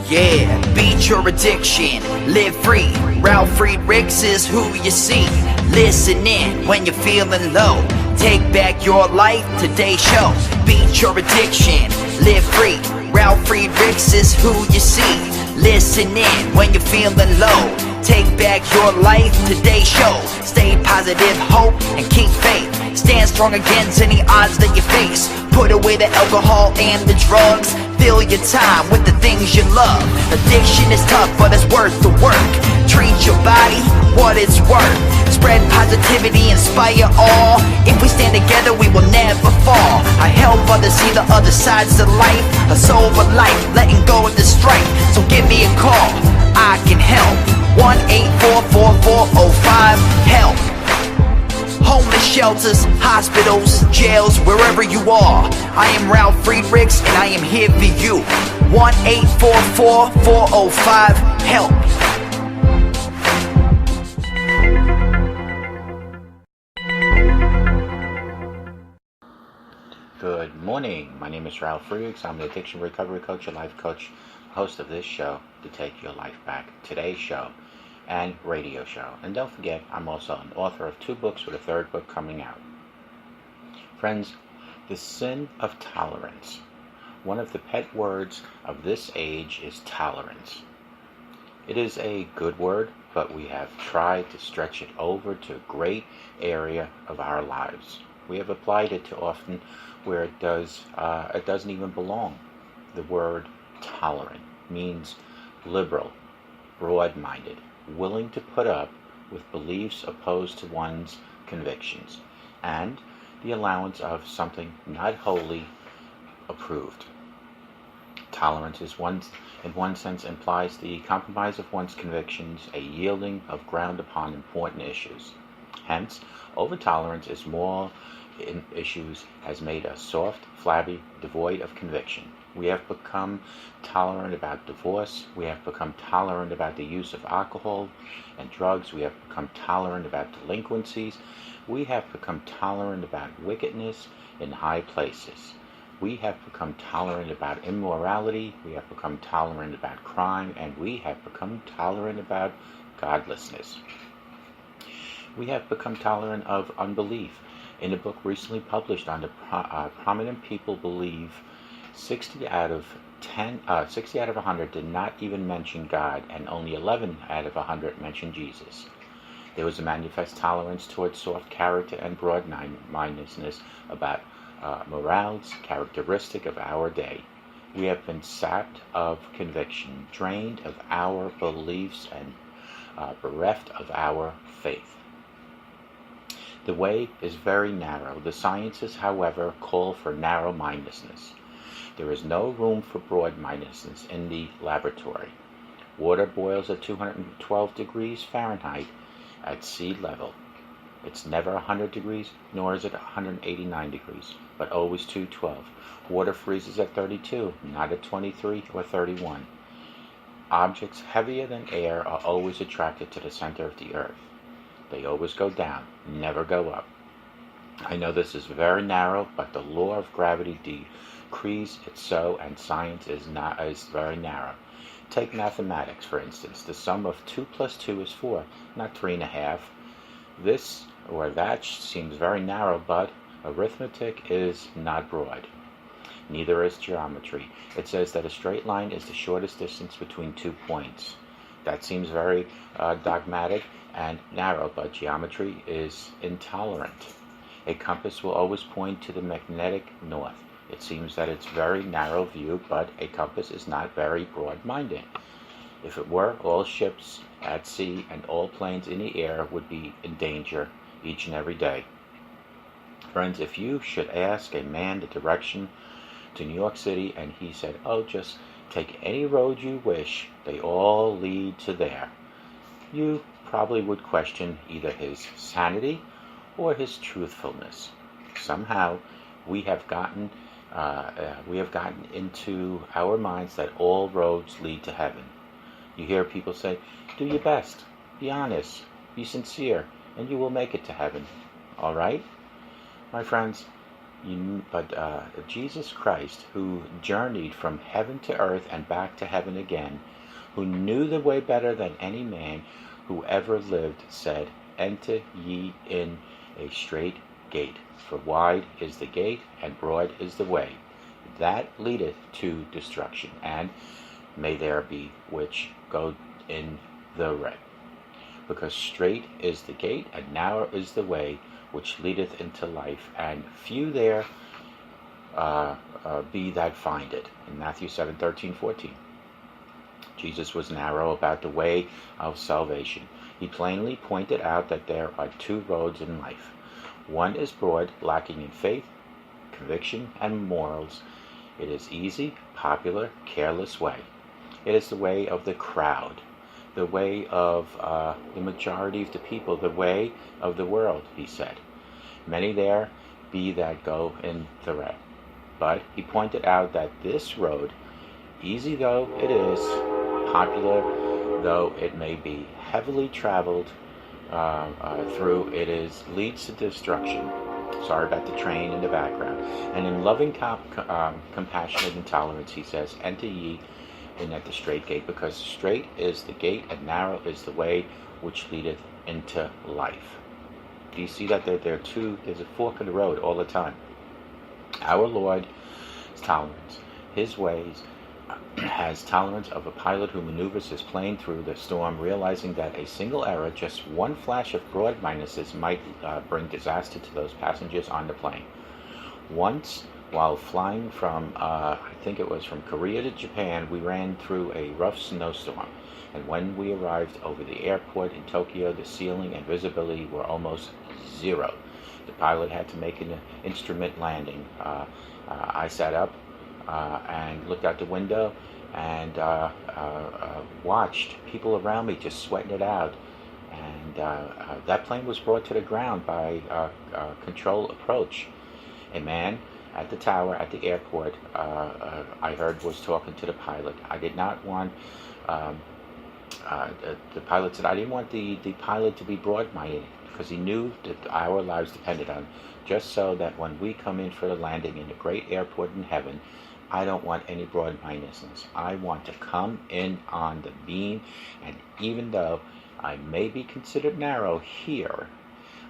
Yeah, beat your addiction, live free. Ralf Friedrichs is who you see. Listen in when you're feeling low. Take back your life, today's show. Beat your addiction, live free. Ralf Friedrichs is who you see. Listen in when you're feeling low. Take back your life, today's show. Stay positive, hope, and keep faith. Stand strong against any odds that you face. Put away the alcohol and the drugs. Fill your time with the things you love. Addiction is tough, but it's worth the work. Treat your body what it's worth. Spread positivity, inspire all. If we stand together, we will never fall. I help others see the other sides of life. A sober life, letting go of the strife. So give me a call, I can help. 1-844-4405-HELP. Homeless shelters, hospitals, jails, wherever you are. I am Ralf Friedrichs and I am here for you. 1-844-405-HELP. Good morning. My name is Ralf Friedrichs. I'm an addiction recovery coach, a life coach, host of this show, To Take Your Life Back, today's show, and radio show. And don't forget, I'm also an author of 2 books with a 3rd book coming out. Friends, the sin of tolerance. One of the pet words of this age is tolerance. It is a good word, but we have tried to stretch it over to a great area of our lives. We have applied it to often where it doesn't even belong. The word tolerant means liberal, broad-minded, willing to put up with beliefs opposed to one's convictions, and the allowance of something not wholly approved. Tolerance is in one sense implies the compromise of one's convictions, a yielding of ground upon important issues. Hence, over-tolerance is more in issues has made us soft, flabby, devoid of conviction. We have become tolerant about divorce. We have become tolerant about the use of alcohol and drugs. We have become tolerant about delinquencies. We have become tolerant about wickedness in high places. We have become tolerant about immorality. We have become tolerant about crime. And we have become tolerant about godlessness. We have become tolerant of unbelief. In a book recently published on the prominent people believe 60 out of 100 did not even mention God, and only 11 out of 100 mentioned Jesus. There was a manifest tolerance towards soft character and broad-mindedness about morals, characteristic of our day. We have been sapped of conviction, drained of our beliefs, and bereft of our faith. The way is very narrow. The sciences, however, call for narrow-mindedness. There is no room for broad-mindedness in the laboratory. Water boils at 212 degrees Fahrenheit at sea level. It's never 100 degrees, nor is it 189 degrees, but always 212. Water freezes at 32, not at 23 or 31. Objects heavier than air are always attracted to the center of the earth. They always go down, never go up. I know this is very narrow, but the law of gravity decrees it so, and science is very narrow. Take mathematics, for instance. The sum of 2 plus 2 is 4, not 3.5. This or that seems very narrow, but arithmetic is not broad. Neither is geometry. It says that a straight line is the shortest distance between 2 points. That seems very dogmatic and narrow, but geometry is intolerant. A compass will always point to the magnetic north. It seems that it's very narrow view, but a compass is not very broad-minded. If it were, all ships at sea and all planes in the air would be in danger each and every day. Friends, if you should ask a man the direction to New York City and he said, "Oh, just take any road you wish, they all lead to there," you probably would question either his sanity or his truthfulness. Somehow we have gotten into our minds that all roads lead to heaven. You hear people say, "Do your best, be honest, be sincere, and you will make it to heaven." All right, my friends, But Jesus Christ, who journeyed from heaven to earth and back to heaven again, who knew the way better than any man who ever lived, said, Enter ye in a straight gate, for wide is the gate, and broad is the way that leadeth to destruction, and may there be which go in the right. Because straight is the gate, and narrow is the way which leadeth into life, and few there be that find it. In Matthew 7:13-14. Jesus was narrow about the way of salvation. He plainly pointed out that there are two roads in life. One is broad, lacking in faith, conviction, and morals. It is easy, popular, careless way. It is the way of the crowd, the way of the majority of the people, the way of the world, he said. Many there be that go in the way. But he pointed out that this road, easy though it is, popular though it may be, heavily traveled through, leads to destruction. Sorry about the train in the background. And in loving, compassionate intolerance, he says, Enter ye in at the straight gate, because straight is the gate and narrow is the way which leadeth into life. Do you see that there's a fork in the road all the time? Our Lord's tolerance, his ways, has tolerance of a pilot who maneuvers his plane through the storm, realizing that a single error, just one flash of broad minuses, might bring disaster to those passengers on the plane. Once, while flying from, I think it was from Korea to Japan, we ran through a rough snowstorm, and when we arrived over the airport in Tokyo, the ceiling and visibility were almost zero. The pilot had to make an instrument landing. I sat up and looked out the window and watched people around me just sweating it out. And that plane was brought to the ground by control approach. A man at the tower at the airport, I heard, was talking to the pilot. I did not want, the pilot said, I didn't want the pilot to be broad-minded, because he knew that our lives depended on, just so that when we come in for the landing in the great airport in heaven, I don't want any broad-mindedness. I want to come in on the beam, and even though I may be considered narrow here,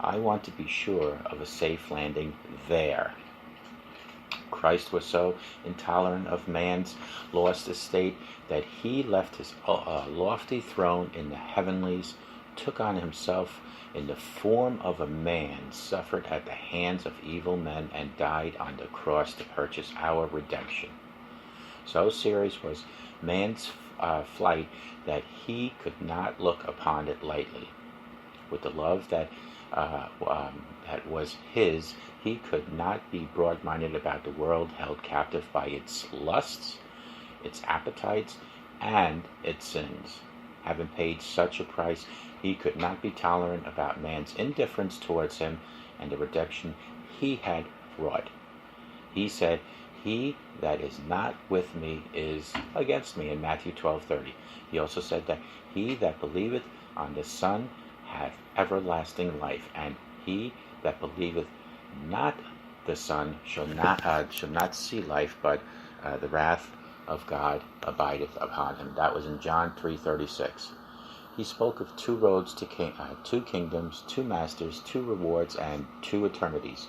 I want to be sure of a safe landing there. Christ was so intolerant of man's lost estate that he left his lofty throne in the heavenlies, took on himself in the form of a man, suffered at the hands of evil men, and died on the cross to purchase our redemption. So serious was man's flight that he could not look upon it lightly. With the love that was his, he could not be broad-minded about the world, held captive by its lusts, its appetites, and its sins. Having paid such a price, he could not be tolerant about man's indifference towards him and the redemption he had wrought. He said, He that is not with me is against me, in Matthew 12:30. He also said that he that believeth on the Son hath everlasting life, and he that believeth not the Son shall not see life, but the wrath of God abideth upon him. That was in John 3:36. He spoke of two roads to two kingdoms, two masters, two rewards, and two eternities.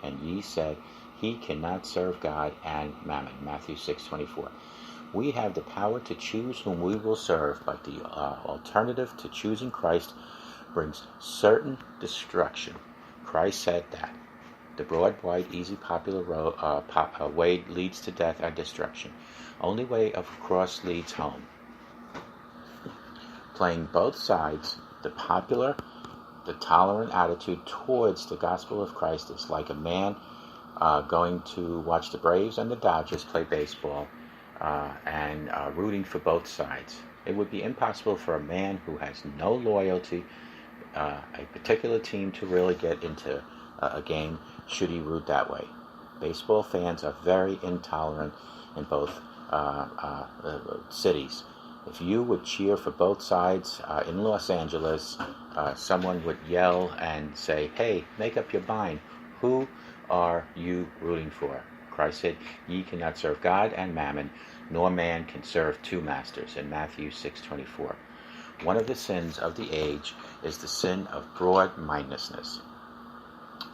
And ye said, He cannot serve God and mammon. Matthew 6:24. We have the power to choose whom we will serve, but the alternative to choosing Christ brings certain destruction. Christ said that the broad, wide, easy, popular way leads to death and destruction. Only way of the cross leads home. Playing both sides, the popular, the tolerant attitude towards the gospel of Christ is like a man going to watch the Braves and the Dodgers play baseball and rooting for both sides. It would be impossible for a man who has no loyalty a particular team to really get into a game should he root that way. Baseball fans are very intolerant in both cities. If you would cheer for both sides in Los Angeles, someone would yell and say, hey, make up your mind. Who are you rooting for? Christ said, ye cannot serve God and mammon, nor man can serve two masters, in Matthew 6:24. One of the sins of the age is the sin of broad-mindedness.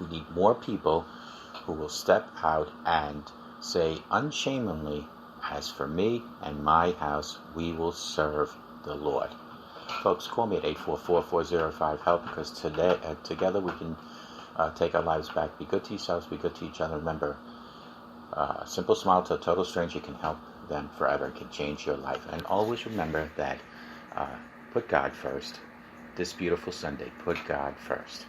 We need more people who will step out and say unashamedly, as for me and my house, we will serve the Lord. Folks, call me at 844-405-HELP, because together we can take our lives back. Be good to yourselves, be good to each other. Remember, a simple smile to a total stranger can help them forever and can change your life. And always remember that put God first. This beautiful Sunday, put God first.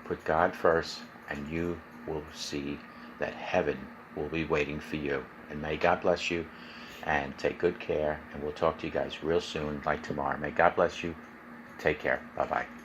Put God first, and you will see that heaven will be waiting for you. And may God bless you, and take good care. And we'll talk to you guys real soon, like tomorrow. May God bless you. Take care. Bye-bye.